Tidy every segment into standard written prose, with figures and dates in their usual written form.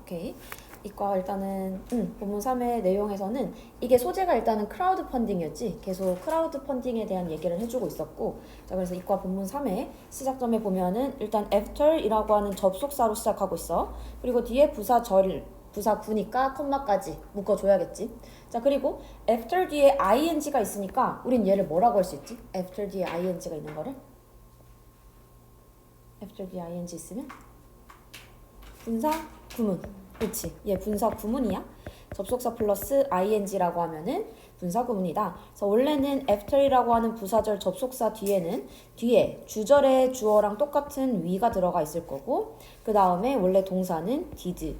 오케이. 이과 일단은 본문 3의 내용에서는 이게 소재가 일단은 크라우드 펀딩이었지. 계속 크라우드 펀딩에 대한 얘기를 해주고 있었고, 자 그래서 이과 본문 3의 시작점에 보면은 일단 after이라고 하는 접속사로 시작하고 있어. 그리고 뒤에 부사구니까 콤마까지 묶어줘야겠지. 자 그리고 after 뒤에 ing가 있으니까 우린 얘를 뭐라고 할 수 있지? after 뒤에 ing가 있는 거를 after 뒤에 ing 있으면 분사 구문. 그치? 얘 분사 구문이야. 접속사 플러스 ing라고 하면은 분사 구문이다. 그래서 원래는 after이라고 하는 부사절 접속사 뒤에는 뒤에 주절의 주어랑 똑같은 we가 들어가 있을 거고, 그 다음에 원래 동사는 did.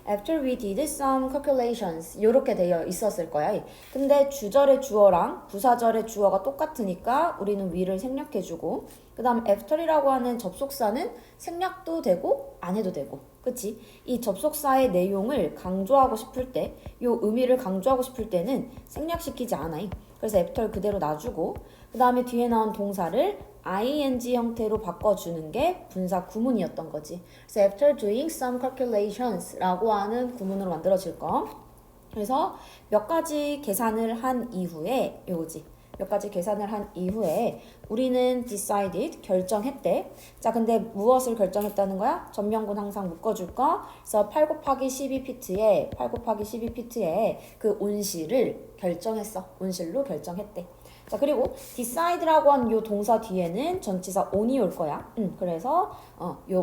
After we did some calculations 이렇게 되어 있었을 거야. 근데 주절의 주어랑 부사절의 주어가 똑같으니까 우리는 we를 생략해주고, 그 다음 after이라고 하는 접속사는 생략도 되고 안 해도 되고, 그치? 이 접속사의 내용을 강조하고 싶을 때, 요 의미를 강조하고 싶을 때는 생략시키지 않아. 그래서 after 그대로 놔주고, 그 다음에 뒤에 나온 동사를 ing 형태로 바꿔주는 게 분사 구문이었던 거지. 그래서 after doing some calculations라고 하는 구문으로 만들어질 거. 그래서 몇 가지 계산을 한 이후에 요거지. 몇 가지 계산을 한 이후에 우리는 decided 결정했대. 자 근데 무엇을 결정했다는 거야? 전명군 항상 묶어줄 거. 그래서 8 곱하기 12피트에 그 온실을 결정했어. 온실로 결정했대. 자 그리고 decide라고 하는 요 동사 뒤에는 전치사 on이 올 거야. 그래서 요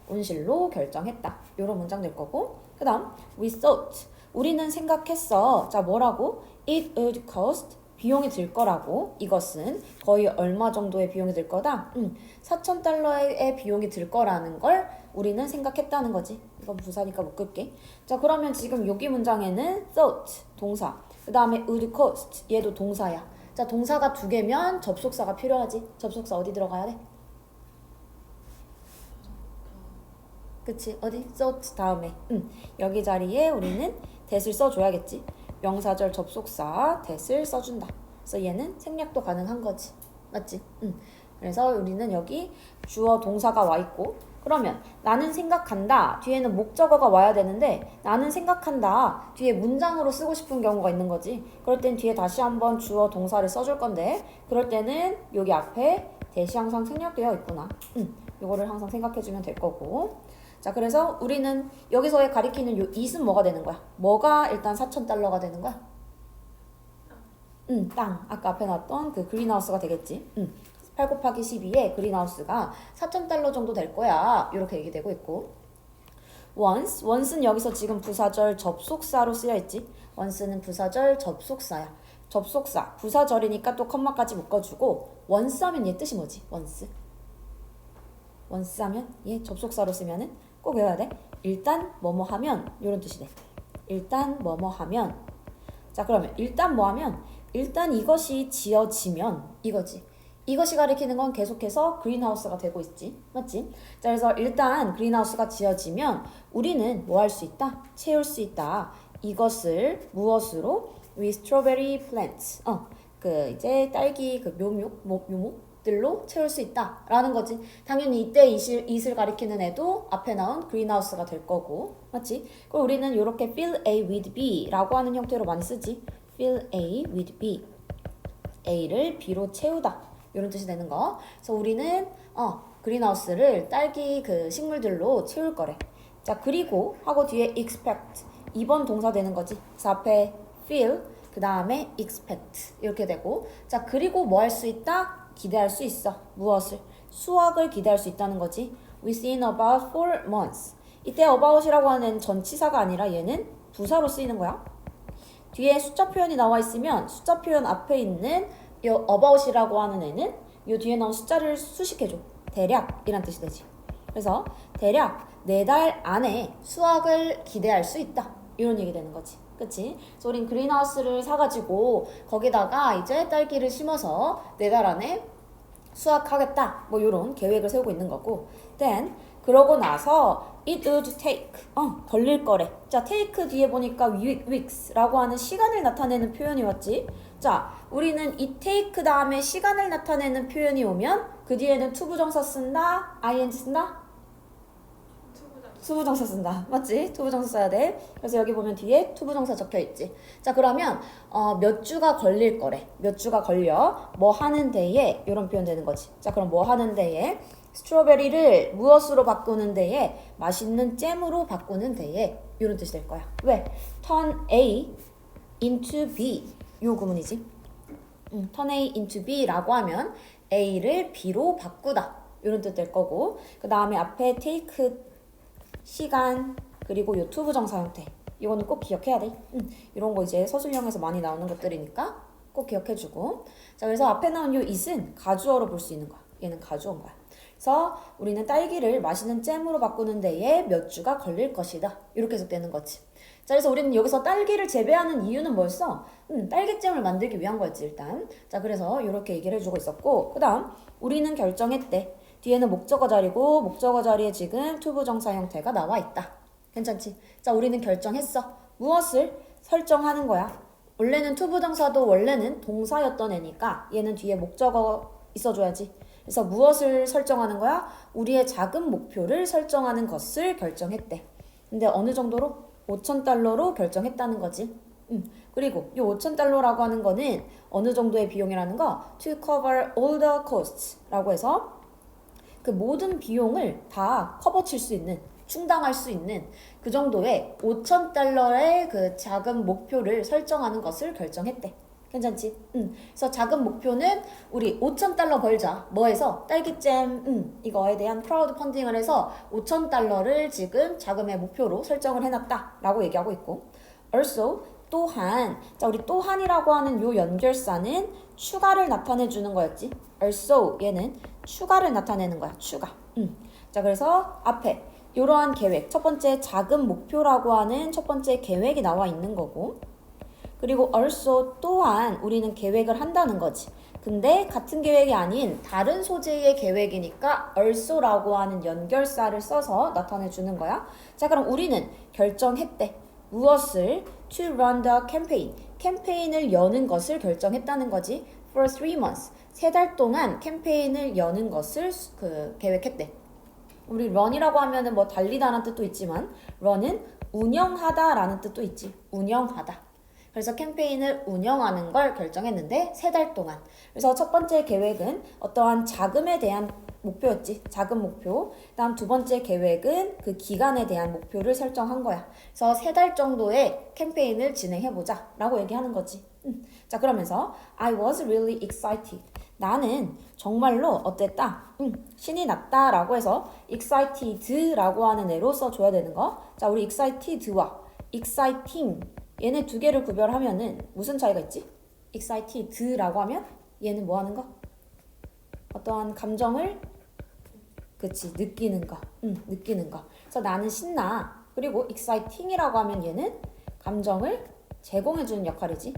온실로 결정했다. 요런 문장 될 거고, 그 다음 we thought 우리는 생각했어. 자 뭐라고? It would cost 비용이 들 거라고. 이것은 거의 얼마 정도의 비용이 들 거다? 4,000달러의 비용이 들 거라는 걸 우리는 생각했다는 거지. 이건 부사니까 묶을게. 자 그러면 지금 여기 문장에는 thought 동사, 그 다음에 would cost 얘도 동사야. 자 동사가 두 개면 접속사가 필요하지. 접속사 어디 들어가야 돼? 그치? 어디? thought 다음에 여기 자리에 우리는 that을 써줘야겠지. 명사절 접속사 that을 써준다. 그래서 얘는 생략도 가능한 거지. 맞지? 그래서 우리는 여기 주어 동사가 와 있고, 그러면 나는 생각한다 뒤에는 목적어가 와야 되는데 나는 생각한다 뒤에 문장으로 쓰고 싶은 경우가 있는 거지. 그럴 땐 뒤에 다시 한번 주어 동사를 써줄 건데, 그럴 때는 여기 앞에 that이 항상 생략되어 있구나. 요거를 항상 생각해주면 될 거고. 자 그래서 우리는 여기서의 가리키는 요 it은 뭐가 되는 거야? 뭐가 일단 4,000달러가 되는 거야? 땅. 아까 앞에 나왔던 그 그린하우스가 되겠지. 8 곱하기 12에 그린하우스가 4,000달러 정도 될 거야. 이렇게 얘기되고 있고, once는 여기서 지금 부사절 접속사로 쓰여 있지. once는 부사절 접속사야. 접속사 부사절이니까 또 컴마까지 묶어주고, once 하면 얘 뜻이 뭐지? once 하면 얘 접속사로 쓰면은 꼭 외워야 돼. 일단 뭐뭐 하면 이런 뜻이 돼. 일단 뭐뭐 하면. 자 그러면 일단 뭐 하면 일단 이것이 지어지면 이거지. 이것이 가리키는 건 계속해서 그린하우스가 되고 있지. 맞지? 자 그래서 일단 그린하우스가 지어지면 우리는 뭐 할 수 있다? 채울 수 있다. 이것을 무엇으로? with strawberry plants. 그 이제 딸기 그 묘목들로 채울 수 있다 라는 거지. 당연히 이때 it을 가리키는 애도 앞에 나온 greenhouse가 될 거고, 맞지? 그럼 우리는 이렇게 fill A with B 라고 하는 형태로 많이 쓰지. fill A with B, A를 B로 채우다 이런 뜻이 되는 거. 그래서 우리는 greenhouse를 딸기 그 식물들로 채울 거래. 자 그리고 하고 뒤에 expect 2번 동사 되는 거지. 그래서 앞에 fill 그 다음에 expect 이렇게 되고, 자 그리고 뭐 할 수 있다? 기대할 수 있어. 무엇을? 수확을 기대할 수 있다는 거지. within about 4 months. 이때 about이라고 하는 전치사가 아니라 얘는 부사로 쓰이는 거야. 뒤에 숫자 표현이 나와 있으면 숫자 표현 앞에 있는 이 about이라고 하는 애는 이 뒤에 나온 숫자를 수식해줘. 대략이란 뜻이 되지. 그래서 대략 4달 안에 수확을 기대할 수 있다. 이런 얘기 되는 거지. 그치? 그래서 우린 그린하우스를 사가지고 거기다가 이제 딸기를 심어서 4달 안에 수확하겠다. 뭐 요런 계획을 세우고 있는 거고. then 그러고 나서 it would take 걸릴 거래. 자 take 뒤에 보니까 weeks라고 하는 시간을 나타내는 표현이 왔지. 자 우리는 it take 다음에 시간을 나타내는 표현이 오면 그 뒤에는 to 부정사 쓴다? ing 쓴다? 투부정사 쓴다. 맞지? 투부정사 써야 돼. 그래서 여기 보면 뒤에 투부정사 적혀 있지. 자, 그러면 몇 주가 걸릴 거래. 몇 주가 걸려. 뭐 하는 데에 이런 표현 되는 거지. 자, 그럼 뭐 하는 데에 스트로베리를 무엇으로 바꾸는 데에 맛있는 잼으로 바꾸는 데에 이런 뜻이 될 거야. 왜? turn A into B 요 구문이지. turn A into B라고 하면 A를 B로 바꾸다 이런 뜻 될 거고 그 다음에 앞에 take 시간 그리고 요 투부정사 형태 이거는 꼭 기억해야 돼. 이런 거 이제 서술형에서 많이 나오는 것들이니까 꼭 기억해주고 자 그래서 앞에 나온 요 it은 가주어로 볼 수 있는 거야. 얘는 가주어인 거야. 그래서 우리는 딸기를 맛있는 잼으로 바꾸는 데에 몇 주가 걸릴 것이다. 이렇게 해석되는 거지. 자 그래서 우리는 여기서 딸기를 재배하는 이유는 뭐였어? 딸기잼을 만들기 위한 거였지 일단. 자 그래서 이렇게 얘기를 해주고 있었고 그 다음 우리는 결정했대. 뒤에는 목적어 자리고 목적어 자리에 지금 투부정사 형태가 나와 있다. 괜찮지? 자 우리는 결정했어. 무엇을 설정하는 거야. 원래는 투부정사도 원래는 동사였던 애니까 얘는 뒤에 목적어 있어줘야지. 그래서 무엇을 설정하는 거야? 우리의 작은 목표를 설정하는 것을 결정했대. 근데 어느 정도로? 5,000달러로 결정했다는 거지. 그리고 이 5,000달러라고 하는 거는 어느 정도의 비용이라는 거 to cover all the costs 라고 해서 그 모든 비용을 다 커버칠 수 있는 충당할 수 있는 그 정도의 5,000달러의 그 작은 목표를 설정하는 것을 결정했대. 괜찮지? 그래서 작은 목표는 우리 5,000달러 벌자. 뭐해서? 딸기잼 이거에 대한 크라우드 펀딩을 해서 5,000달러를 지금 자금의 목표로 설정을 해놨다 라고 얘기하고 있고 also 또한 자 우리 또한이라고 하는 요 연결사는 추가를 나타내 주는 거였지. also 얘는 추가를 나타내는 거야. 추가. 자 그래서 앞에 이러한 계획 첫 번째 작은 목표라고 하는 첫 번째 계획이 나와 있는 거고 그리고 also 또한 우리는 계획을 한다는 거지. 근데 같은 계획이 아닌 다른 소재의 계획이니까 also라고 하는 연결사를 써서 나타내 주는 거야. 자 그럼 우리는 결정했대. 무엇을? To run the campaign. 캠페인을 여는 것을 결정했다는 거지. For 3 months. 3달 동안 캠페인을 여는 것을 계획했대. 우리 run이라고 하면은 뭐 달리다라는 뜻도 있지만 run은 운영하다라는 뜻도 있지. 운영하다. 그래서 캠페인을 운영하는 걸 결정했는데 3달 동안. 그래서 첫 번째 계획은 어떠한 자금에 대한 목표였지. 자금 목표. 다음 두 번째 계획은 그 기간에 대한 목표를 설정한 거야. 그래서 3달 정도의 캠페인을 진행해보자 라고 얘기하는 거지. 자 그러면서 I was really excited. 나는 정말로 어땠다? 신이 났다 라고 해서 excited 라고 하는 애로 써줘야 되는 거. 자 우리 excited와 exciting 얘네 두 개를 구별하면은 무슨 차이가 있지? excited라고 하면 얘는 뭐 하는 거? 어떠한 감정을 그치 느끼는 거. 느끼는 거. 그래서 나는 신나. 그리고 exciting이라고 하면 얘는 감정을 제공해주는 역할이지.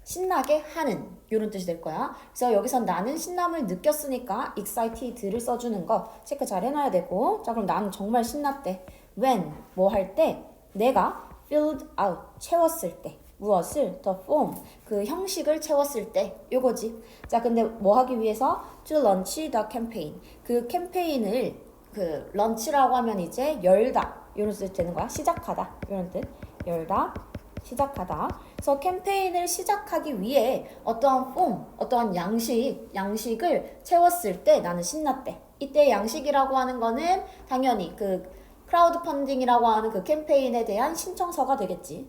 신나게 하는 이런 뜻이 될 거야. 그래서 여기서 나는 신남을 느꼈으니까 excited를 써주는 거 체크 잘 해놔야 되고 자 그럼 나는 정말 신났대. when 뭐 할 때 내가 filled out 채웠을 때 무엇을? the form 그 형식을 채웠을 때 요거지. 자 근데 뭐 하기 위해서? to launch the campaign 그 캠페인을 그 런치라고 하면 이제 열다 이런 뜻이 되는 거야. 시작하다 이런 뜻. 열다 시작하다. 그래서 캠페인을 시작하기 위해 어떠한 폼, 어떠한 양식을 채웠을 때 나는 신났대. 이때 양식이라고 하는 거는 당연히 그 크라우드 펀딩이라고 하는 그 캠페인에 대한 신청서가 되겠지.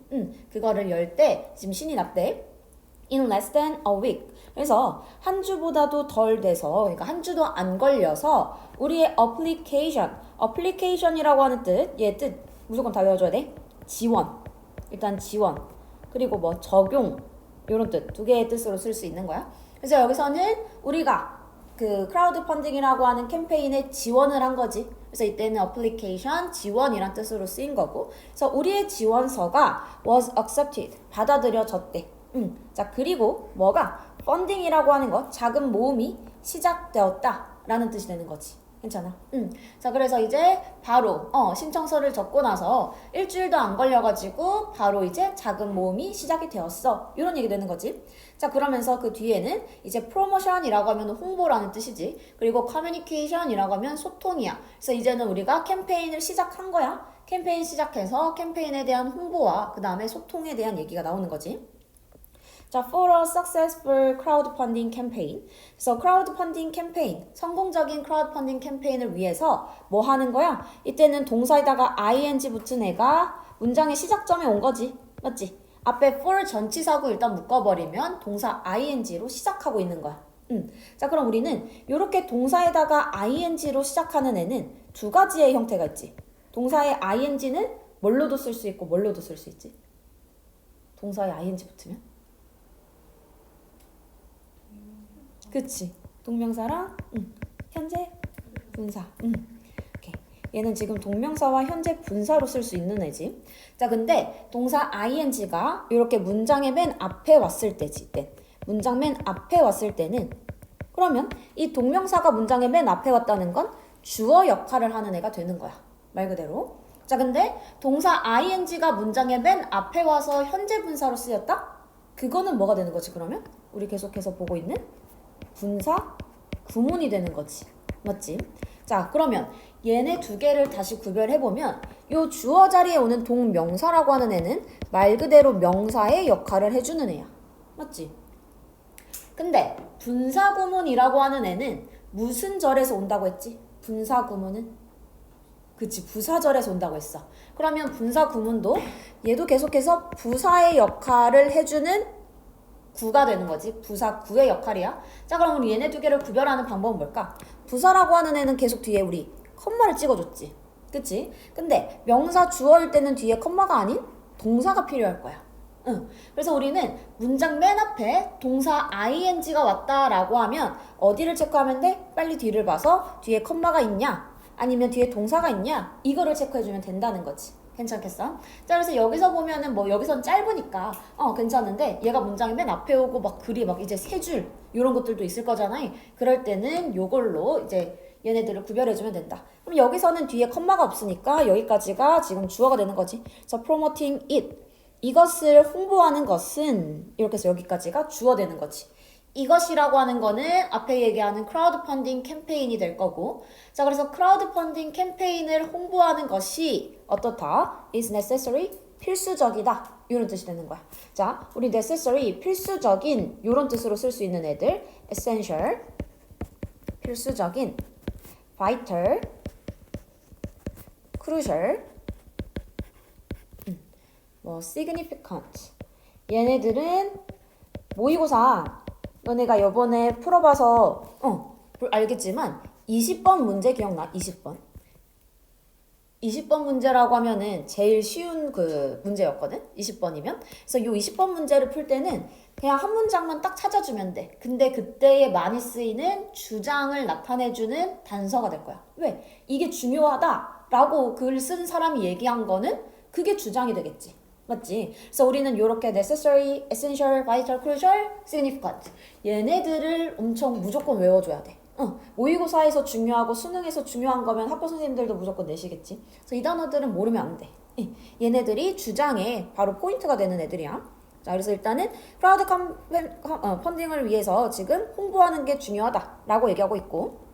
그거를 열 때 지금 신이 났대. In less than a week. 그래서 한 주보다도 덜 돼서 그러니까 한 주도 안 걸려서 우리의 application이라고 하는 뜻, 얘 뜻 무조건 다 외워줘야 돼. 지원. 일단 지원. 그리고 뭐 적용. 이런 뜻. 두 개의 뜻으로 쓸 수 있는 거야. 그래서 여기서는 우리가 그 크라우드 펀딩이라고 하는 캠페인에 지원을 한 거지. 그래서 이때는 application, 지원이란 뜻으로 쓰인 거고. 그래서 우리의 지원서가 was accepted, 받아들여졌대. 자, 그리고 뭐가? funding이라고 하는 것, 자금 모음이 시작되었다 라는 뜻이 되는 거지. 괜찮아. 자, 그래서 이제 바로 신청서를 적고 나서 일주일도 안 걸려가지고 바로 이제 자금 모음이 시작이 되었어. 이런 얘기 되는 거지. 자, 그러면서 그 뒤에는 이제 프로모션이라고 하면 홍보라는 뜻이지. 그리고 커뮤니케이션이라고 하면 소통이야. 그래서 이제는 우리가 캠페인을 시작한 거야. 캠페인 시작해서 캠페인에 대한 홍보와 그 다음에 소통에 대한 얘기가 나오는 거지. 자, for a successful crowdfunding campaign. 그래서 crowdfunding 캠페인, 성공적인 crowdfunding 캠페인을 위해서 뭐 하는 거야? 이때는 동사에다가 ing 붙은 애가 문장의 시작점에 온 거지. 맞지? 앞에 for 전치사구 일단 묶어버리면 동사 ing로 시작하고 있는 거야. 자, 그럼 우리는 이렇게 동사에다가 ing로 시작하는 애는 두 가지의 형태가 있지. 동사의 ing는 뭘로도 쓸 수 있고 뭘로도 쓸 수 있지? 동사에 ing 붙으면? 그치. 동명사랑 현재 분사. 오케이. 얘는 지금 동명사와 현재 분사로 쓸 수 있는 애지. 자, 근데 동사 ing가 이렇게 문장의 맨 앞에 왔을 때지. 문장 맨 앞에 왔을 때는 그러면 이 동명사가 문장의 맨 앞에 왔다는 건 주어 역할을 하는 애가 되는 거야. 말 그대로. 자, 근데 동사 ing가 문장의 맨 앞에 와서 현재 분사로 쓰였다? 그거는 뭐가 되는 거지, 그러면? 우리 계속해서 보고 있는 분사 구문이 되는 거지. 맞지? 자, 그러면 얘네 두 개를 다시 구별해보면 요 주어 자리에 오는 동명사라고 하는 애는 말 그대로 명사의 역할을 해주는 애야. 맞지? 근데 분사 구문이라고 하는 애는 무슨 절에서 온다고 했지? 분사 구문은? 그치, 부사절에서 온다고 했어. 그러면 분사 구문도 얘도 계속해서 부사의 역할을 해주는 구가 되는 거지. 부사 구의 역할이야. 자, 그럼 우리 얘네 두 개를 구별하는 방법은 뭘까? 부사라고 하는 애는 계속 뒤에 우리 컴마를 찍어줬지. 그치? 근데 명사 주어일 때는 뒤에 컴마가 아닌 동사가 필요할 거야. 그래서 우리는 문장 맨 앞에 동사 ing가 왔다라고 하면 어디를 체크하면 돼? 빨리 뒤를 봐서 뒤에 컴마가 있냐? 아니면 뒤에 동사가 있냐? 이거를 체크해주면 된다는 거지. 괜찮겠어? 자, 그래서 여기서 보면은 뭐 여기선 짧으니까 괜찮은데 얘가 문장이 맨 앞에 오고 막 글이 막 이제 세 줄 이런 것들도 있을 거잖아. 그럴 때는 요걸로 이제 얘네들을 구별해주면 된다. 그럼 여기서는 뒤에 컴마가 없으니까 여기까지가 지금 주어가 되는 거지. 그래서 promoting it. 이것을 홍보하는 것은 이렇게 해서 여기까지가 주어 되는 거지. 이것이라고 하는 거는 앞에 얘기하는 크라우드 펀딩 캠페인이 될 거고, 자, 그래서 크라우드 펀딩 캠페인을 홍보하는 것이 어떻다? is necessary, 필수적이다. 이런 뜻이 되는 거야. 자, 우리 necessary, 필수적인 이런 뜻으로 쓸 수 있는 애들 essential, 필수적인 vital, crucial, 뭐 significant. 얘네들은 모의고사 너네가 요번에 풀어봐서 알겠지만 20번 문제 기억나? 20번 문제라고 하면은 제일 쉬운 그 문제였거든? 20번이면. 그래서 요 20번 문제를 풀 때는 그냥 한 문장만 딱 찾아주면 돼. 근데 그때에 많이 쓰이는 주장을 나타내주는 단서가 될 거야. 왜? 이게 중요하다라고 글 쓴 사람이 얘기한 거는 그게 주장이 되겠지. 맞지? 그래서 우리는 이렇게 necessary, essential, vital, crucial, significant 얘네들을 엄청 무조건 외워줘야 돼. 모의고사에서 중요하고 수능에서 중요한 거면 학교 선생님들도 무조건 내시겠지. 그래서 이 단어들은 모르면 안 돼. 얘네들이 주장에 바로 포인트가 되는 애들이야. 자, 그래서 일단은 크라우드 펀딩을 위해서 지금 홍보하는 게 중요하다라고 얘기하고 있고,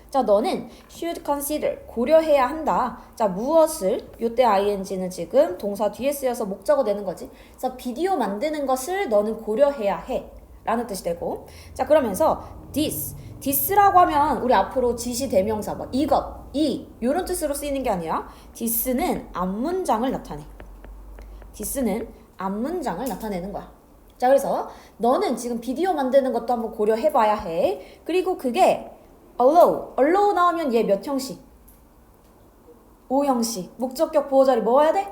자, 너는 should consider, 고려해야 한다. 자, 무엇을? 요때 ing는 지금 동사 뒤에 쓰여서 목적어 되는 거지. 그래서 비디오 만드는 것을 너는 고려해야 해 라는 뜻이 되고, 자, 그러면서 this라고 하면 우리 앞으로 지시 대명사 뭐 이것, 요런 뜻으로 쓰이는 게 아니라 this는 앞문장을 나타내. this는 앞문장을 나타내는 거야. 자, 그래서 너는 지금 비디오 만드는 것도 한번 고려해봐야 해. 그리고 그게 allow 나오면 얘 몇 형식? 5형식. 목적격 보호자리 뭐 와야 돼?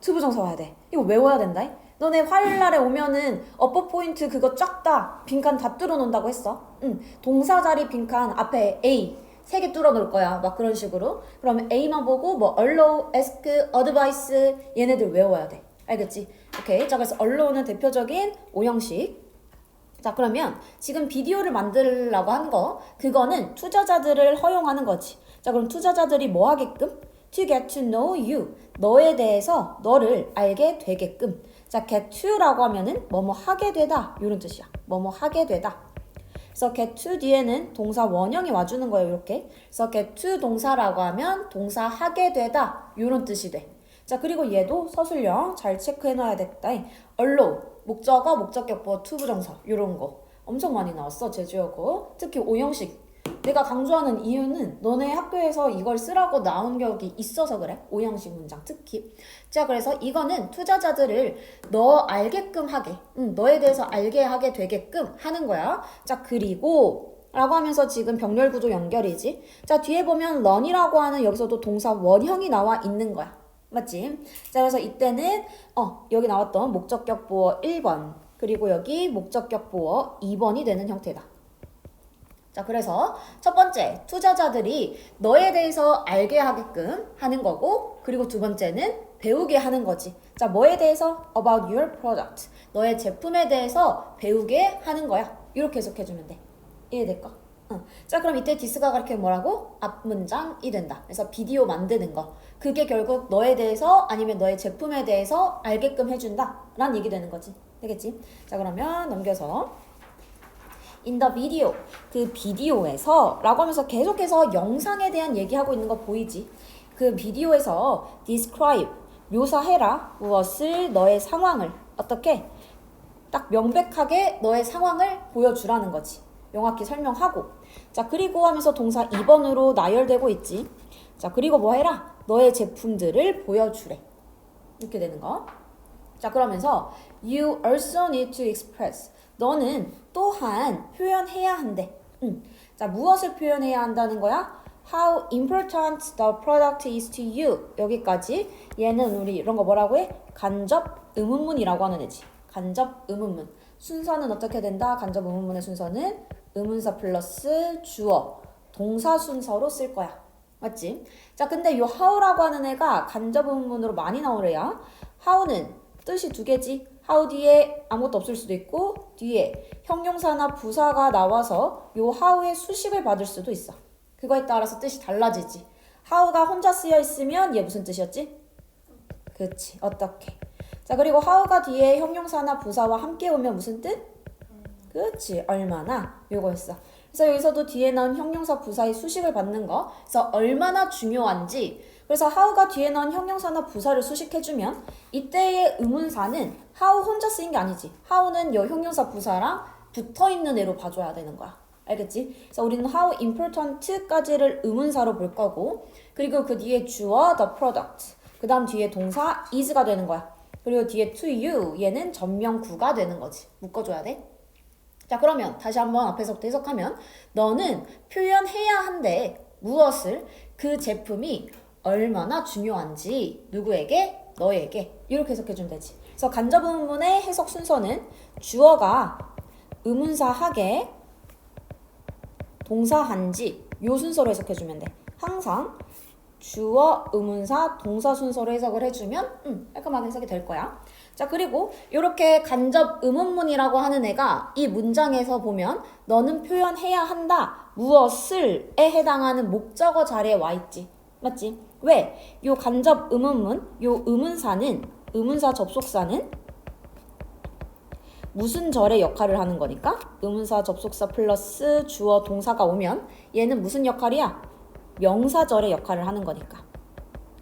투부정사 와야 돼. 이거 외워야 된다. 너네 화요일날에 오면은 업보 포인트 그거 쫙 다 빈칸 다 뚫어 놓는다고 했어. 동사 자리 빈칸 앞에 A 3개 뚫어 놓을 거야. 막 그런 식으로. 그러면 A만 보고 뭐 allow, ask, advise 얘네들 외워야 돼. 알겠지? 오케이. 자, 그래서 allow는 대표적인 5형식. 자, 그러면 지금 비디오를 만들려고 한 거, 그거는 투자자들을 허용하는 거지. 자, 그럼 투자자들이 뭐 하게끔? To get to know you. 너에 대해서 너를 알게 되게끔. 자, get to라고 하면은 뭐뭐 하게 되다. 이런 뜻이야. 뭐뭐 하게 되다. 그래서 get to 뒤에는 동사 원형이 와주는 거예요. 이렇게. 그래서 get to 동사라고 하면 동사 하게 되다. 이런 뜻이 돼. 자, 그리고 얘도 서술형 잘 체크해놔야겠다. allow, 목적어, 목적격보, to 부정사 이런 거 엄청 많이 나왔어. 제주어고. 특히 오형식. 내가 강조하는 이유는 너네 학교에서 이걸 쓰라고 나온 적이 있어서 그래. 오형식 문장 특히. 자, 그래서 이거는 투자자들을 너 알게끔 하게, 너에 대해서 알게 하게 되게끔 하는 거야. 자, 그리고 라고 하면서 지금 병렬 구조 연결이지. 자, 뒤에 보면 learn이라고 하는 여기서도 동사 원형이 나와 있는 거야. 맞지? 자, 그래서 이때는 여기 나왔던 목적격 보어 1번 그리고 여기 목적격 보어 2번이 되는 형태다. 자, 그래서 첫 번째, 투자자들이 너에 대해서 알게 하게끔 하는 거고, 그리고 두 번째는 배우게 하는 거지. 자, 뭐에 대해서? About your product. 너의 제품에 대해서 배우게 하는 거야. 이렇게 해석해주면 돼. 이해될까? 자, 그럼 이때 디스가 가르치면 뭐라고? 앞문장이 된다. 그래서 비디오 만드는 거. 그게 결국 너에 대해서 아니면 너의 제품에 대해서 알게끔 해준다. 라는 얘기 되는 거지. 되겠지? 자, 그러면 넘겨서. In the video, 그 비디오에서 라고 하면서 계속해서 영상에 대한 얘기하고 있는 거 보이지? 그 비디오에서 describe, 묘사해라 무엇을 너의 상황을 어떻게 딱 명백하게 너의 상황을 보여주라는 거지. 명확히 설명하고. 자, 그리고 하면서 동사 2번으로 나열되고 있지. 자, 그리고 뭐 해라? 너의 제품들을 보여주래. 이렇게 되는 거. 자, 그러면서 you also need to express. 너는 또한 표현해야 한대. 자, 무엇을 표현해야 한다는 거야? How important the product is to you. 여기까지. 얘는 우리 이런 거 뭐라고 해? 간접 의문문이라고 하는 애지. 간접 의문문. 순서는 어떻게 된다? 간접 의문문의 순서는 의문사 플러스 주어, 동사 순서로 쓸 거야. 맞지? 자, 근데 요 how라고 하는 애가 간접 의문문으로 많이 나오래야. how는 뜻이 두 개지. how 뒤에 아무것도 없을 수도 있고 뒤에 형용사나 부사가 나와서 요 how의 수식을 받을 수도 있어. 그거에 따라서 뜻이 달라지지. how가 혼자 쓰여 있으면 얘 무슨 뜻이었지? 그치. 어떻게. 자, 그리고 how가 뒤에 형용사나 부사와 함께 오면 무슨 뜻? 그치. 얼마나. 요거였어. 그래서 여기서도 뒤에 나온 형용사 부사의 수식을 받는 거. 그래서 얼마나 중요한지. 그래서 how가 뒤에 나온 형용사나 부사를 수식해주면 이때의 의문사는 how 혼자 쓰인 게 아니지. how는 여 형용사 부사랑 붙어있는 애로 봐줘야 되는 거야. 알겠지? 그래서 우리는 how important까지를 의문사로 볼 거고 그리고 그 뒤에 주어 the product 그 다음 뒤에 동사 is가 되는 거야. 그리고 뒤에 to you 얘는 전명구가 되는 거지. 묶어줘야 돼. 자, 그러면 다시 한번 앞에서부터 해석하면 너는 표현해야 한데 무엇을? 그 제품이 얼마나 중요한지 누구에게? 너에게. 이렇게 해석해주면 되지. 그래서 간접 의문문의 해석 순서는 주어가 의문사 하게 동사 한지 요 순서로 해석해주면 돼. 항상 주어, 의문사, 동사 순서로 해석을 해주면 깔끔하게 해석이 될 거야. 자, 그리고 이렇게 간접 의문문이라고 하는 애가 이 문장에서 보면 너는 표현해야 한다. 무엇을에 해당하는 목적어 자리에 와 있지. 맞지? 왜? 요 간접 의문문, 요 의문사는 의문사 접속사는 무슨 절의 역할을 하는 거니까 의문사 접속사 플러스 주어 동사가 오면 얘는 무슨 역할이야? 명사절의 역할을 하는 거니까.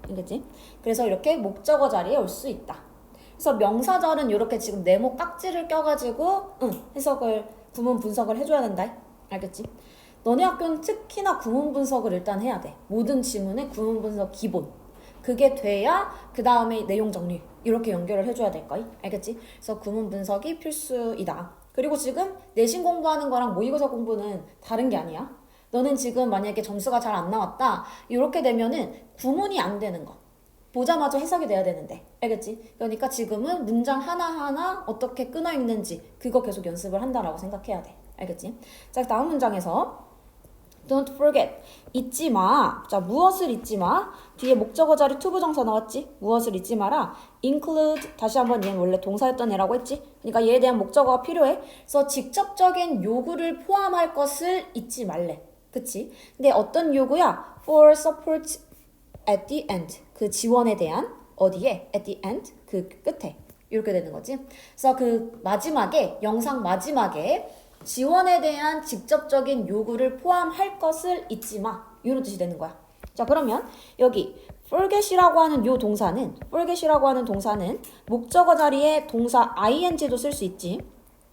알겠지? 그래서 이렇게 목적어 자리에 올 수 있다. 그래서 명사절은 이렇게 지금 네모 깍지를 껴가지고 해석을 구문 분석을 해줘야 된다. 알겠지? 너네 학교는 특히나 구문 분석을 일단 해야 돼. 모든 지문의 구문 분석 기본. 그게 돼야 그 다음에 내용 정리 이렇게 연결을 해줘야 될 거야. 알겠지? 그래서 구문 분석이 필수이다. 그리고 지금 내신 공부하는 거랑 모의고사 공부는 다른 게 아니야. 너는 지금 만약에 점수가 잘 안 나왔다. 이렇게 되면은 구문이 안 되는 거. 보자마자 해석이 돼야 되는데. 알겠지? 그러니까 지금은 문장 하나하나 어떻게 끊어 읽는지 그거 계속 연습을 한다라고 생각해야 돼. 알겠지? 자, 다음 문장에서 Don't forget. 잊지 마. 자, 무엇을 잊지 마? 뒤에 목적어 자리 to 부정사 나왔지? 무엇을 잊지 마라. include. 다시 한번 얘는 원래 동사였던 애라고 했지? 그러니까 얘에 대한 목적어가 필요해. 그래서 직접적인 요구를 포함할 것을 잊지 말래. 그치? 근데 어떤 요구야? For support at the end. 그 지원에 대한 어디에? At the end. 그 끝에. 이렇게 되는 거지. 그래서 그 마지막에, 영상 마지막에 지원에 대한 직접적인 요구를 포함할 것을 잊지 마. 이런 뜻이 되는 거야. 자, 그러면 여기 forget이라고 하는 동사는 목적어 자리에 동사 ing도 쓸 수 있지.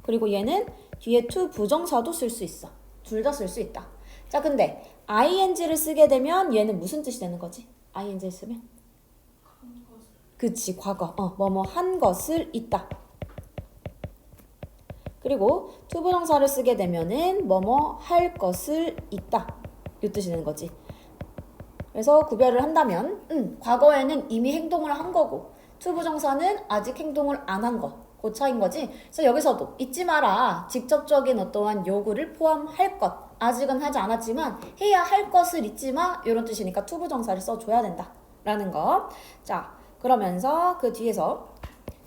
그리고 얘는 뒤에 to 부정사도 쓸 수 있어. 둘 다 쓸 수 있다. 자, 근데 ing를 쓰게 되면 얘는 무슨 뜻이 되는 거지? ing를 쓰면? 그치, 과거. 뭐뭐 한 것을 있다. 그리고 to 부정사를 쓰게 되면은 뭐뭐 할 것을 있다. 이 뜻이 되는 거지. 그래서 구별을 한다면 과거에는 이미 행동을 한 거고 to 부정사는 아직 행동을 안 한 거. 그 차이인 거지. 그래서 여기서도 잊지 마라. 직접적인 어떠한 요구를 포함할 것. 아직은 하지 않았지만 해야 할 것을 잊지 마. 이런 뜻이니까 to 부정사를 써줘야 된다. 라는 거. 자, 그러면서 그 뒤에서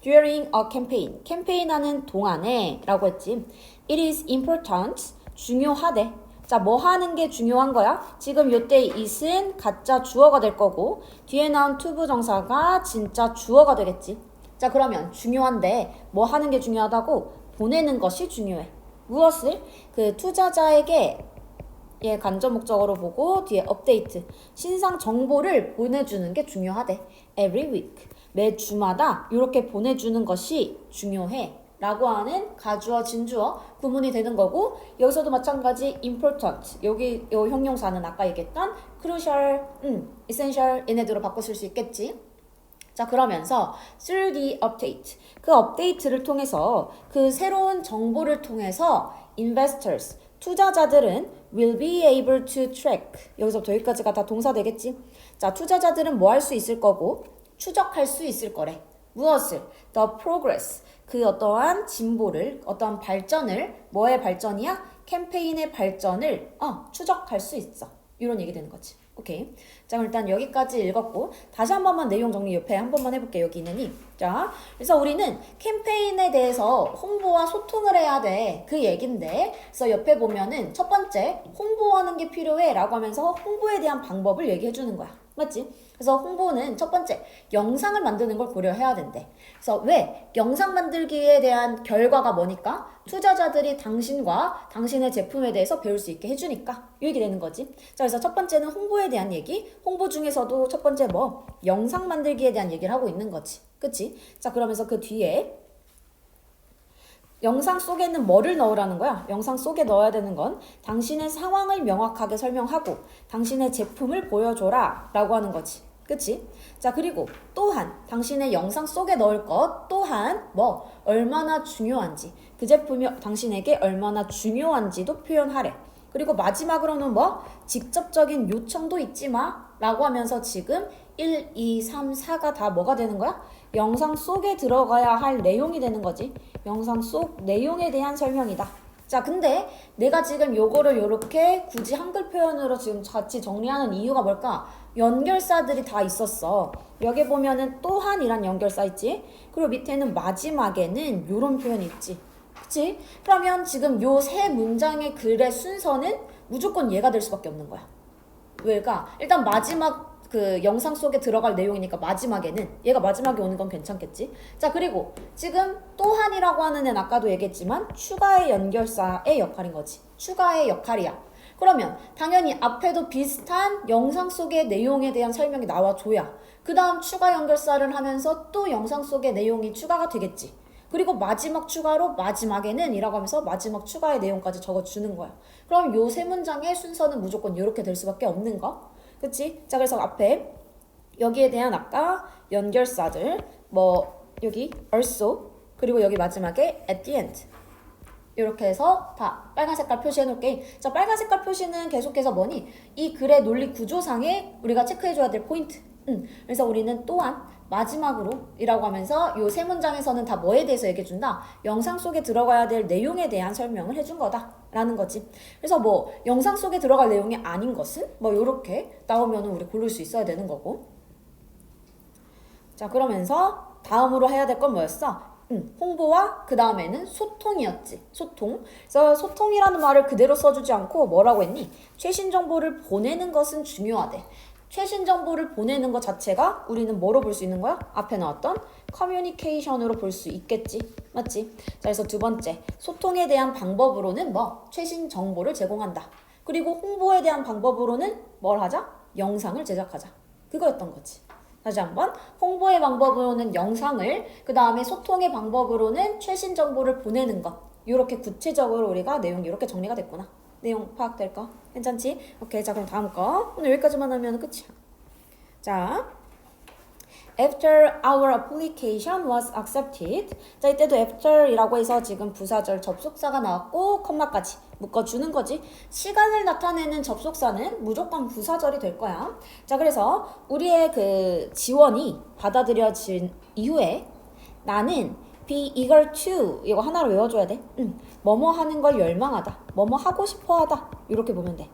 during a campaign. 캠페인하는 동안에 라고 했지. It is important. 중요하대. 자, 뭐 하는 게 중요한 거야? 지금 요때 it은 가짜 주어가 될 거고 뒤에 나온 to 부정사가 진짜 주어가 되겠지. 자, 그러면 중요한데 뭐 하는 게 중요하다고? 보내는 것이 중요해. 무엇을? 그 투자자에게 얘 간접 목적어로 보고 뒤에 업데이트. 신상 정보를 보내주는 게 중요하대. Every week. 매 주마다 이렇게 보내주는 것이 중요해. 라고 하는 가주어, 진주어 구문이 되는 거고 여기서도 마찬가지 important. 여기 요 형용사는 아까 얘기했던 crucial, essential 얘네들로 바꿔 쓸 수 있겠지. 자, 그러면서 through the update. 그 업데이트를 통해서 그 새로운 정보를 통해서 investors, 투자자들은 will be able to track. 여기서부터 여기까지가 다 동사 되겠지. 자, 투자자들은 뭐 할 수 있을 거고 추적할 수 있을 거래. 무엇을? The progress. 그 어떠한 진보를, 어떠한 발전을, 뭐의 발전이야? 캠페인의 발전을 추적할 수 있어. 이런 얘기 되는 거지. 오케이. 자, 그럼 일단 여기까지 읽었고 다시 한 번만 내용 정리 옆에 한 번만 해볼게요. 여기 있느니. 자, 그래서 우리는 캠페인에 대해서 홍보와 소통을 해야 돼. 그 얘긴데 그래서 옆에 보면은 첫 번째 홍보하는 게 필요해 라고 하면서 홍보에 대한 방법을 얘기해 주는 거야. 맞지? 그래서 홍보는 첫 번째 영상을 만드는 걸 고려해야 된대. 그래서 왜? 영상 만들기에 대한 결과가 뭐니까? 투자자들이 당신과 당신의 제품에 대해서 배울 수 있게 해주니까 이 얘기 되는 거지. 자, 그래서 첫 번째는 홍보에 대한 얘기. 홍보 중에서도 첫 번째 뭐? 영상 만들기에 대한 얘기를 하고 있는 거지. 그치? 자, 그러면서 그 뒤에 영상 속에는 뭐를 넣으라는 거야? 영상 속에 넣어야 되는 건 당신의 상황을 명확하게 설명하고 당신의 제품을 보여줘라 라고 하는 거지. 그치? 자, 그리고 또한 당신의 영상 속에 넣을 것 또한 뭐 얼마나 중요한지 그 제품이 당신에게 얼마나 중요한지도 표현하래. 그리고 마지막으로는 뭐 직접적인 요청도 잊지 마 라고 하면서 지금 1, 2, 3, 4가 다 뭐가 되는 거야? 영상 속에 들어가야 할 내용이 되는 거지. 영상 속 내용에 대한 설명이다. 자, 근데 내가 지금 요거를 요렇게 굳이 한글 표현으로 지금 같이 정리하는 이유가 뭘까? 연결사들이 다 있었어. 여기 보면은 또한이란 연결사 있지? 그리고 밑에는 마지막에는 요런 표현이 있지. 그치? 그러면 지금 요 세 문장의 글의 순서는 무조건 얘가 될 수밖에 없는 거야. 왜일까? 일단 마지막 그 영상 속에 들어갈 내용이니까 마지막에는 얘가 마지막에 오는 건 괜찮겠지? 자, 그리고 지금 또한이라고 하는 애는 아까도 얘기했지만 추가의 연결사의 역할인 거지. 추가의 역할이야. 그러면 당연히 앞에도 비슷한 영상 속의 내용에 대한 설명이 나와줘야 그 다음 추가 연결사를 하면서 또 영상 속의 내용이 추가가 되겠지. 그리고 마지막 추가로 마지막에는 이라고 하면서 마지막 추가의 내용까지 적어주는 거야. 그럼 요 세 문장의 순서는 무조건 이렇게 될 수밖에 없는 거. 그치? 자, 그래서 앞에 여기에 대한 아까 연결사들 뭐 여기 also 그리고 여기 마지막에 at the end 이렇게 해서 다 빨간 색깔 표시해 놓을게. 자, 빨간 색깔 표시는 계속해서 뭐니? 이 글의 논리 구조상에 우리가 체크해줘야 될 포인트. 그래서 우리는 또한 마지막으로 이라고 하면서 요 세 문장에서는 다 뭐에 대해서 얘기해준다? 영상 속에 들어가야 될 내용에 대한 설명을 해준 거다. 라는 거지. 그래서 뭐 영상 속에 들어갈 내용이 아닌 것은 뭐 요렇게 나오면 우리 고를 수 있어야 되는 거고. 자, 그러면서 다음으로 해야 될 건 뭐였어? 홍보와 그 다음에는 소통이었지. 소통. 그래서 소통이라는 말을 그대로 써주지 않고 뭐라고 했니? 최신 정보를 보내는 것은 중요하대. 최신 정보를 보내는 것 자체가 우리는 뭐로 볼 수 있는 거야? 앞에 나왔던 커뮤니케이션으로 볼 수 있겠지. 맞지? 자, 그래서 두 번째, 소통에 대한 방법으로는 뭐? 최신 정보를 제공한다. 그리고 홍보에 대한 방법으로는 뭘 하자? 영상을 제작하자. 그거였던 거지. 다시 한번, 홍보의 방법으로는 영상을, 그 다음에 소통의 방법으로는 최신 정보를 보내는 것. 이렇게 구체적으로 우리가 내용이 이렇게 정리가 됐구나. 내용 파악될까? 괜찮지? 오케이, 자 그럼 다음 거. 오늘 여기까지만 하면 끝이야. 자, After our application was accepted. 자, 이때도 after이라고 해서 지금 부사절 접속사가 나왔고 컴마까지 묶어주는 거지. 시간을 나타내는 접속사는 무조건 부사절이 될 거야. 자, 그래서 우리의 그 지원이 받아들여진 이후에 나는 be eager to 이거 하나로 외워줘야 돼. 뭐뭐 하는 걸 열망하다. 뭐뭐 하고 싶어 하다. 이렇게 보면 돼.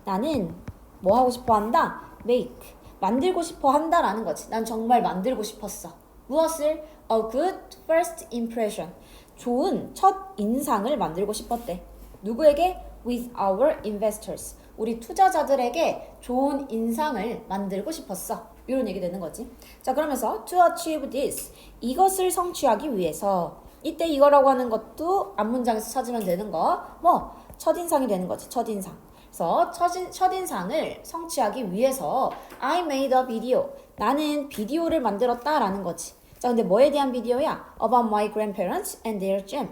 나는 뭐 하고 싶어 한다? make. 만들고 싶어 한다라는 거지. 난 정말 만들고 싶었어. 무엇을? A good first impression. 좋은 첫 인상을 만들고 싶었대. 누구에게? With our investors. 우리 투자자들에게 좋은 인상을 만들고 싶었어. 이런 얘기 되는 거지. 자, 그러면서 to achieve this. 이것을 성취하기 위해서. 이때 이거라고 하는 것도 앞문장에서 찾으면 되는 거. 뭐? 첫인상이 되는 거지. 첫인상. 그래서 첫인상을 성취하기 위해서 I made a video. 나는 비디오를 만들었다라는 거지. 자, 근데 뭐에 대한 비디오야? About my grandparents and their jam.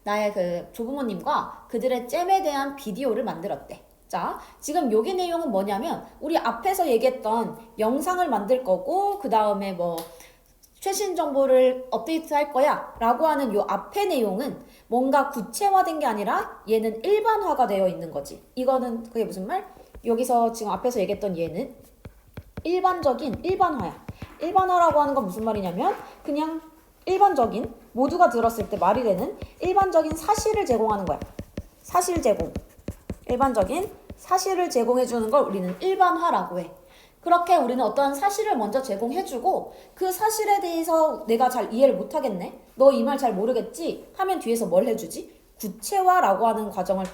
나의 그 조부모님과 그들의 잼에 대한 비디오를 만들었대. 자, 지금 여기 내용은 뭐냐면 우리 앞에서 얘기했던 영상을 만들 거고 그 다음에 뭐 최신 정보를 업데이트할 거야 라고 하는 요 앞의 내용은 뭔가 구체화된 게 아니라 얘는 일반화가 되어 있는 거지. 이거는 그게 무슨 말? 여기서 지금 앞에서 얘기했던 얘는 일반적인 일반화야. 일반화라고 하는 건 무슨 말이냐면 그냥 일반적인 모두가 들었을 때 말이 되는 일반적인 사실을 제공하는 거야. 사실 제공. 일반적인 사실을 제공해 주는 걸 우리는 일반화라고 해. 그렇게 우리는 어떠한 사실을 먼저 제공해주고 그 사실에 대해서 내가 잘 이해를 못하겠네? 너 이 말 잘 모르겠지? 하면 뒤에서 뭘 해주지? 구체화라고 하는 과정을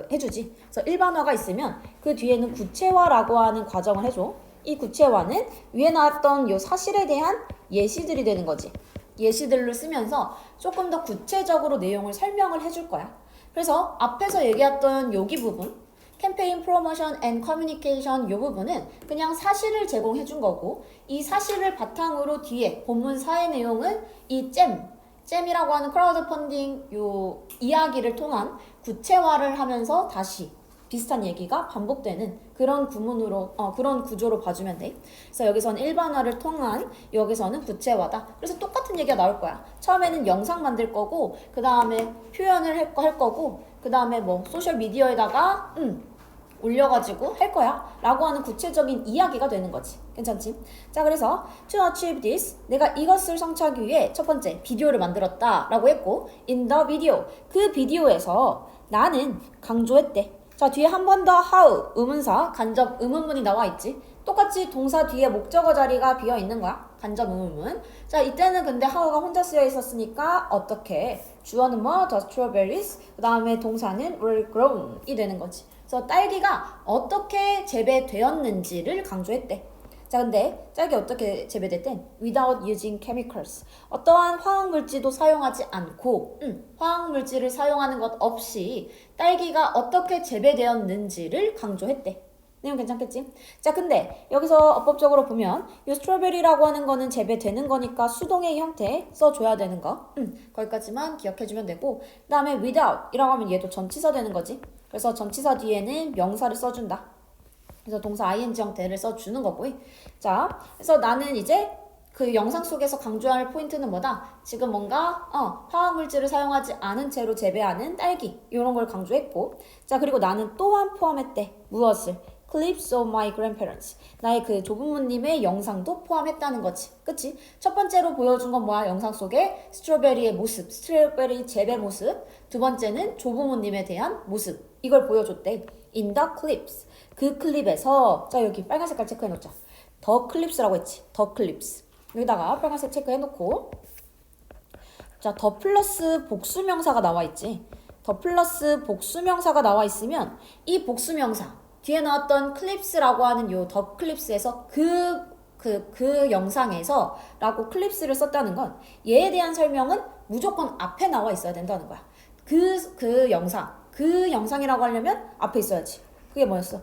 해주지. 그래서 일반화가 있으면 그 뒤에는 구체화라고 하는 과정을 해줘. 이 구체화는 위에 나왔던 이 사실에 대한 예시들이 되는 거지. 예시들을 쓰면서 조금 더 구체적으로 내용을 설명을 해줄 거야. 그래서 앞에서 얘기했던 여기 부분 캠페인 프로모션 앤 커뮤니케이션 이 부분은 그냥 사실을 제공해 준 거고 이 사실을 바탕으로 뒤에 본문 4의 내용은 이 잼이라고 하는 크라우드 펀딩 요 이야기를 통한 구체화를 하면서 다시 비슷한 얘기가 반복되는 그런 구문으로 그런 구조로 봐주면 돼. 그래서 여기서는 일반화를 통한 여기서는 구체화다. 그래서 똑같은 얘기가 나올 거야. 처음에는 영상 만들 거고 그 다음에 표현을 할 거고 그 다음에 뭐 소셜 미디어에다가 올려가지고 할 거야 라고 하는 구체적인 이야기가 되는 거지. 괜찮지? 자, 그래서 to achieve this 내가 이것을 성취하기 위해 첫 번째 비디오를 만들었다 라고 했고 in the video 그 비디오에서 나는 강조했대. 자, 뒤에 한 번 더 how 의문사 간접 의문문이 나와 있지. 똑같이 동사 뒤에 목적어 자리가 비어 있는 거야. 간접 의문문. 자, 이때는 근데 how가 혼자 쓰여 있었으니까 어떻게 주어는 뭐 the strawberries 그 다음에 동사는 were grown이 되는 거지. 그래서 딸기가 어떻게 재배되었는지를 강조했대. 자, 근데 딸기 어떻게 재배됐대? Without using chemicals. 어떠한 화학물질도 사용하지 않고 화학물질을 사용하는 것 없이 딸기가 어떻게 재배되었는지를 강조했대. 내용 괜찮겠지? 자, 근데 여기서 어법적으로 보면 이 스트로베리라고 하는 거는 재배되는 거니까 수동의 형태 써줘야 되는 거. 거기까지만 기억해주면 되고 그 다음에 without 이라고 하면 얘도 전치사 되는 거지. 그래서 전치사 뒤에는 명사를 써준다. 그래서 동사 ing 형태를 써주는 거고. 자, 그래서 나는 이제 그 영상 속에서 강조할 포인트는 뭐다? 지금 뭔가 화학물질을 사용하지 않은 채로 재배하는 딸기 이런 걸 강조했고 자, 그리고 나는 또한 포함했대. 무엇을? clips of my grandparents. 나의 그 조부모님의 영상도 포함했다는 거지. 그치? 첫 번째로 보여준 건 뭐야? 영상 속에 스트로베리의 모습, 스트로베리 재배 모습. 두 번째는 조부모님에 대한 모습. 이걸 보여줬대. In the clips. 그 클립에서, 자, 여기 빨간 색깔 체크해놓자. 더 클립스라고 했지. 더 클립스. 여기다가 빨간색 체크해놓고, 자, 더 플러스 복수명사가 나와 있지. 더 플러스 복수명사가 나와 있으면 이 복수명사 뒤에 나왔던 클립스라고 하는 요 더 클립스에서 그 영상에서 라고 클립스를 썼다는 건 얘에 대한 설명은 무조건 앞에 나와 있어야 된다는 거야. 그 영상이라고 하려면 앞에 있어야지. 그게 뭐였어?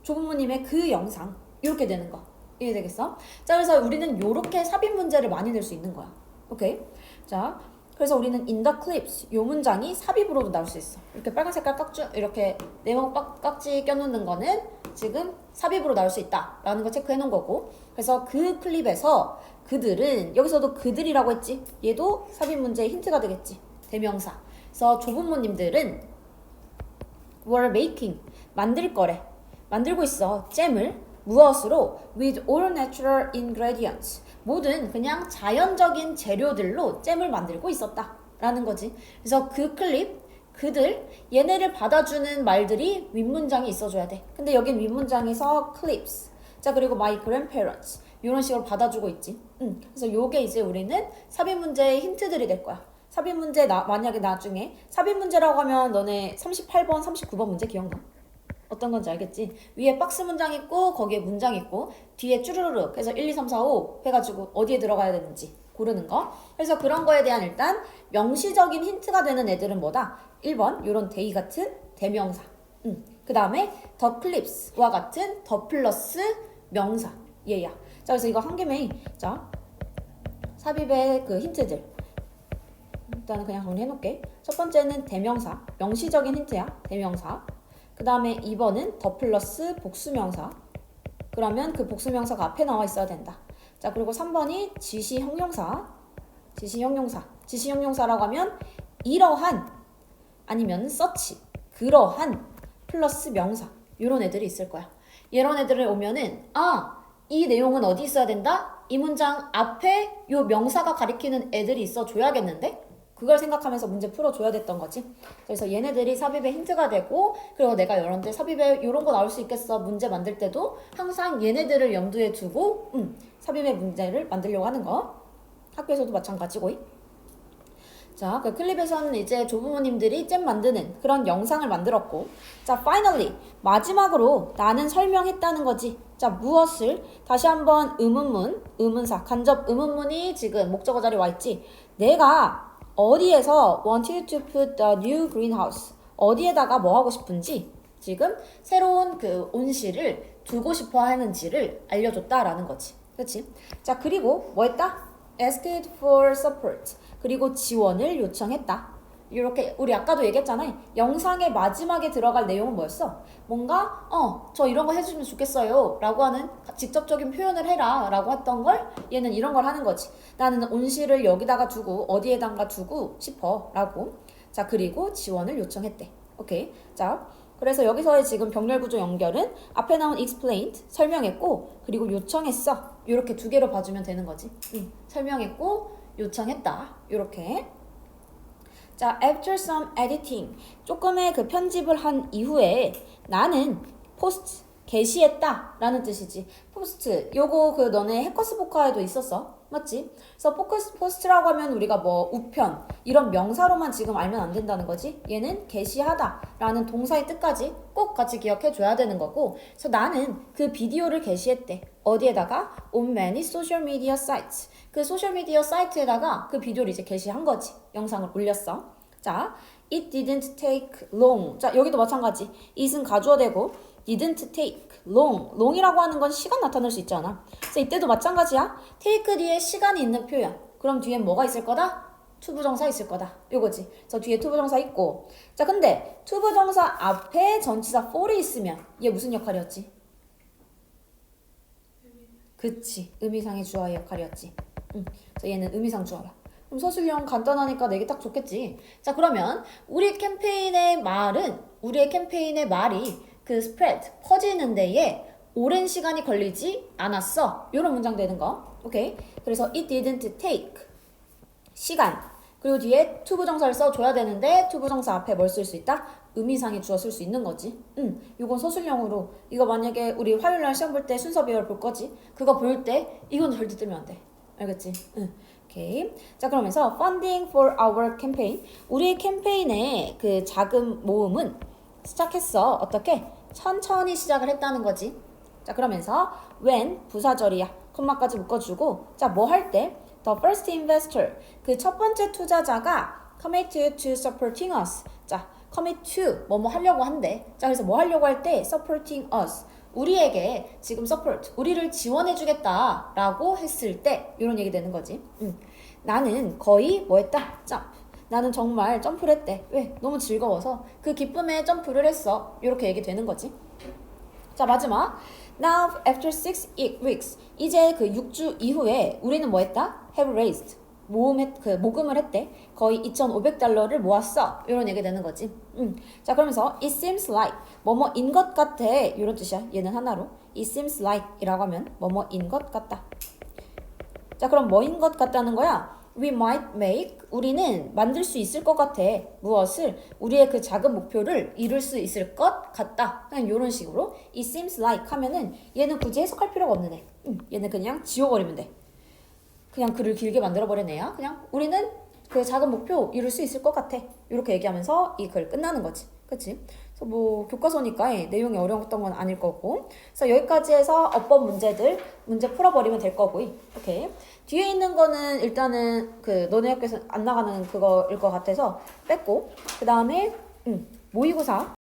조부모님의 그 영상. 이렇게 되는 거. 이해되겠어? 자, 그래서 우리는 요렇게 삽입 문제를 많이 낼 수 있는 거야. 오케이? 자, 그래서 우리는 in the clips 요 문장이 삽입으로도 나올 수 있어. 이렇게 빨간 색깔 깍지 이렇게 네모 깍지 껴놓는 거는 지금 삽입으로 나올 수 있다라는 거 체크해 놓은 거고. 그래서 그 클립에서 그들은 여기서도 그들이라고 했지. 얘도 삽입 문제의 힌트가 되겠지. 대명사. 그래서 조부모님들은 were making 만들 거래. 만들고 있어. 잼을 무엇으로? with all natural ingredients. 모든 그냥 자연적인 재료들로 잼을 만들고 있었다 라는 거지. 그래서 그 클립, 그들, 얘네를 받아주는 말들이 윗문장에 있어줘야 돼. 근데 여긴 윗문장에서 clips, 자 그리고 my grandparents 이런 식으로 받아주고 있지. 그래서 요게 이제 우리는 삽입 문제의 힌트들이 될 거야. 삽입 문제 만약에 나중에 삽입 문제라고 하면 너네 38번, 39번 문제 기억나? 어떤 건지 알겠지? 위에 박스 문장 있고 거기에 문장 있고 뒤에 쭈르르륵 해서 1, 2, 3, 4, 5 해가지고 어디에 들어가야 되는지 고르는 거. 그래서 그런 거에 대한 일단 명시적인 힌트가 되는 애들은 뭐다? 1번 요런 데이 같은 대명사. 그 다음에 더 클립스와 같은 더 플러스 명사. 얘야. 자 그래서 이거 한 개매. 자 삽입의 그 힌트들 일단은 그냥 정리해놓을게. 첫 번째는 대명사. 명시적인 힌트야. 대명사. 그 다음에 2번은 더 플러스 복수명사. 그러면 그 복수명사가 앞에 나와 있어야 된다. 자 그리고 3번이 지시형용사. 지시형용사라고 하면 이러한 아니면 such 그러한 플러스 명사 이런 애들이 있을 거야. 이런 애들을 오면은 이 내용은 어디 있어야 된다? 이 문장 앞에 요 명사가 가리키는 애들이 있어 줘야겠는데? 그걸 생각하면서 문제 풀어줘야 됐던 거지. 그래서 얘네들이 삽입의 힌트가 되고 그리고 내가 여러분들 삽입에 이런 거 나올 수 있겠어 문제 만들 때도 항상 얘네들을 염두에 두고 삽입의 문제를 만들려고 하는 거. 학교에서도 마찬가지고. 자, 그 클립에서는 이제 조부모님들이 잼 만드는 그런 영상을 만들었고 자, finally 마지막으로 나는 설명했다는 거지. 자, 무엇을? 다시 한번 의문문, 의문사, 간접 의문문이 지금 목적어 자리에 와 있지. 내가 어디에서 wanted to put the new greenhouse 어디에다가 뭐 하고 싶은지 지금 새로운 그 온실을 두고 싶어 하는지를 알려줬다라는 거지. 그렇지? 자 그리고 뭐 했다? asked for support 그리고 지원을 요청했다. 이렇게 우리 아까도 얘기했잖아요. 영상의 마지막에 들어갈 내용은 뭐였어? 뭔가 저 이런 거 해주면 좋겠어요 라고 하는 직접적인 표현을 해라 라고 했던 걸 얘는 이런 걸 하는 거지. 나는 온실을 여기다가 두고 어디에다가 두고 싶어 라고. 자 그리고 지원을 요청했대. 오케이. 자 그래서 여기서의 지금 병렬구조 연결은 앞에 나온 explained 설명했고 그리고 요청했어 이렇게 두 개로 봐주면 되는 거지. 설명했고 요청했다 이렇게. 자, after some editing 조금의 그 편집을 한 이후에 나는 post 게시했다 라는 뜻이지. 포스트 요거 그 너네 해커스 포카에도 있었어 맞지? 그래서 포스트라고 하면 우리가 뭐 우편 이런 명사로만 지금 알면 안 된다는 거지. 얘는 게시하다 라는 동사의 뜻까지 꼭 같이 기억해 줘야 되는 거고. 그래서 나는 그 비디오를 게시했대. 어디에다가? on many social media sites 그 소셜미디어 사이트에다가 그 비디오를 이제 게시한 거지. 영상을 올렸어. 자, it didn't take long. 자, 여기도 마찬가지. it은 가주어되고 didn't take long. long이라고 하는 건 시간 나타낼 수 있잖아. 그래서 이때도 마찬가지야. take 뒤에 시간이 있는 표현. 그럼 뒤엔 뭐가 있을 거다? 투부정사 있을 거다. 요거지. 저 뒤에 투부정사 있고. 자, 근데 투부정사 앞에 전치사 for이 있으면 얘 무슨 역할이었지? 그치. 의미상의 주어의 역할이었지. 그래서 얘는 의미상 주어야. 그럼 서술형 간단하니까 내기 딱 좋겠지. 자 그러면 우리의 캠페인의 말이 그 spread 퍼지는 데에 오랜 시간이 걸리지 않았어. 이런 문장 되는 거. 오케이. 그래서 it didn't take 시간. 그리고 뒤에 to 부정사를 써줘야 되는데 to 부정사 앞에 뭘 쓸 수 있다? 의미상의 주어 쓸 수 있는 거지. 이건 서술형으로 이거 만약에 우리 화요일날 시험 볼 때 순서 배열 볼 거지. 그거 볼 때 이건 절대 뜨면 안 돼. 알겠지? 오케이. 자, 그러면서 funding for our campaign. 우리 캠페인의 그 자금 모음은 시작했어. 어떻게? 천천히 시작을 했다는 거지. 자, 그러면서 when 부사절이야. 콤마까지 묶어주고 자, 뭐 할 때? The first investor. 그 첫 번째 투자자가 committed to supporting us. 자, commit to 뭐뭐 하려고 한대. 자, 그래서 뭐 하려고 할 때 supporting us. 우리에게 지금 support, 우리를 지원해주겠다 라고 했을 때 이런 얘기 되는 거지. 나는 거의 뭐 했다? 점프. 나는 정말 점프를 했대. 왜? 너무 즐거워서 그 기쁨에 점프를 했어. 이렇게 얘기 되는 거지. 자, 마지막. Now after 6 weeks. 이제 그 6주 이후에 우리는 뭐 했다? Have raised. 모금을 했대. 거의 $2,500를 모았어. 이런 얘기 되는 거지. 자, 그러면서 it seems like 뭐뭐인 것 같아. 이런 뜻이야. 얘는 하나로. it seems like 이라고 하면 뭐뭐인 것 같다. 자, 그럼 뭐인 것 같다는 거야? We might make. 우리는 만들 수 있을 것 같아. 무엇을? 우리의 그 작은 목표를 이룰 수 있을 것 같다. 그냥 이런 식으로 it seems like 하면은 얘는 굳이 해석할 필요가 없는 애. 얘는 그냥 지워버리면 돼. 그냥 글을 길게 만들어버린 애야. 그냥 우리는 그 작은 목표 이룰 수 있을 것 같아. 이렇게 얘기하면서 이 글 끝나는 거지. 그치? 그래서 뭐 교과서니까 내용이 어려웠던 건 아닐 거고. 그래서 여기까지 해서 어법 문제 풀어버리면 될 거고. 오케이. 뒤에 있는 거는 일단은 그 너네 학교에서 안 나가는 그거일 것 같아서 뺐고. 그 다음에 모의고사